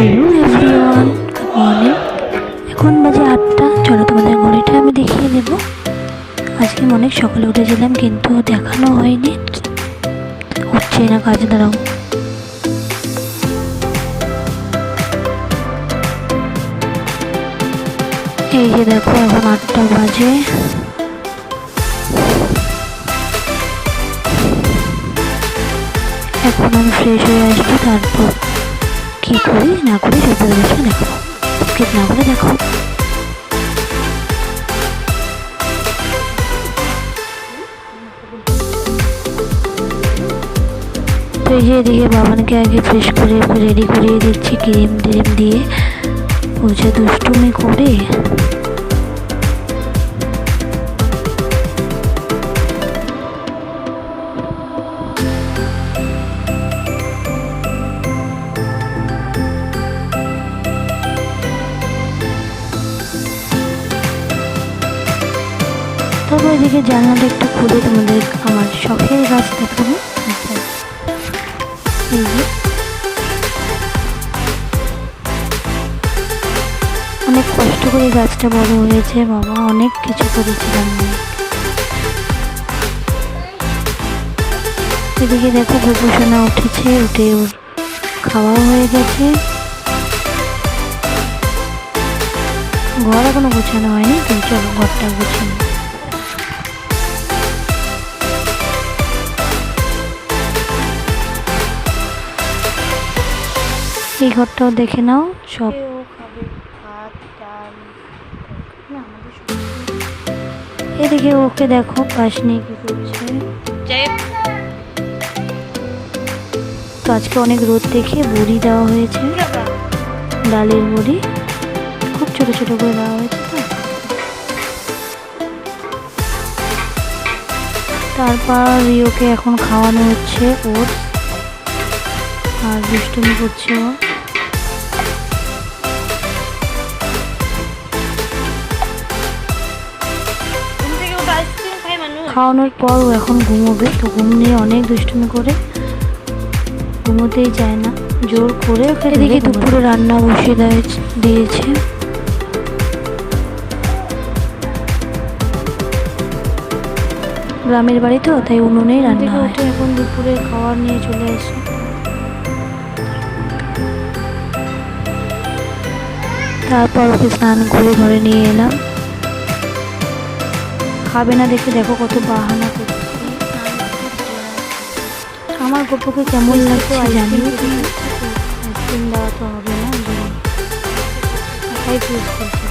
Hello everyone, good morning. এখন বাজে 8টা। চলো তোমাদের ঘড়িটা আমি দেখিয়ে দেবো। আজকে অনেক সকালে উঠেছিলাম কিন্তু দেখানো হয়নি, হচ্ছে না কাজে। দাঁড়াও, এই যে দেখো এখন 8টা বাজে। এখন আমি ফ্রেশ হয়ে আসবো, তারপর কী করি না করি সব পরিবেশটা দেখো, স্কিপ না করে দেখো। তো এই যে এদিকে বাবানকে আগে ফ্রেশ করে রেডি করিয়ে দিচ্ছি ক্রিম ট্রিম দিয়ে। ও যে দুষ্টুমি করে। তারপর এদিকে জানলাটা একটু খুলে তোমাদের আমার শখের গাছ দেখাবো। এই যে অনেক কষ্ট করে গাছটা বড় হয়েছে, বাবা অনেক কিছু করেছিলাম। এদিকে দেখো গোপোষণা উঠেছে, উঠে ওর খাওয়াও হয়ে গেছে। ঘর এখনো গোছানো হয়নি, কিন্তু চলো ঘরটা গুছিয়ে। এই ঘরটাও দেখে নাও সব। এদিকে ওকে দেখো পাশ নিয়ে কি করছে। তো আজকে অনেক রোদ দেখে বড়ি দেওয়া হয়েছে, ডালের বড়ি, খুব ছোট ছোট করে দেওয়া হয়েছে। তারপর রিওকে এখন খাওয়ানো হচ্ছে ওটস, আর দুষ্টুমি করছে ও। খাওয়ানোর পর ও এখন ঘুমোবে। তো ঘুম নিয়ে অনেক দুষ্টুমি করে, ঘুমোতেই চায় না, জোর করে ওকে। এদিকে দুপুরে রান্না বসিয়ে দিয়েছে। গ্রামের বাড়ি তো, তাই উনুনেই রান্না হয়। এখন দুপুরে খাওয়ার নিয়ে চলে আসে। তারপর ওকে স্নান করে ঘরে নিয়ে এলাম। খাবে না দেখে দেখো কত বাহানা করছে। আমার গপুকে কেমন লাগছে জানি, আইসক্রিম দেওয়া তো হবে না, একাই ফ্রিজ করছে।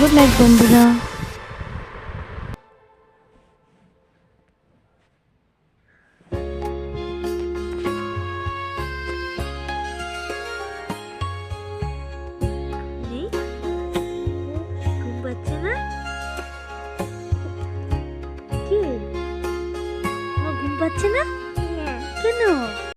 গুড নাইট বন্ধুরা। ঘুম পাচ্ছে না? কি ঘুম পাচ্ছে না?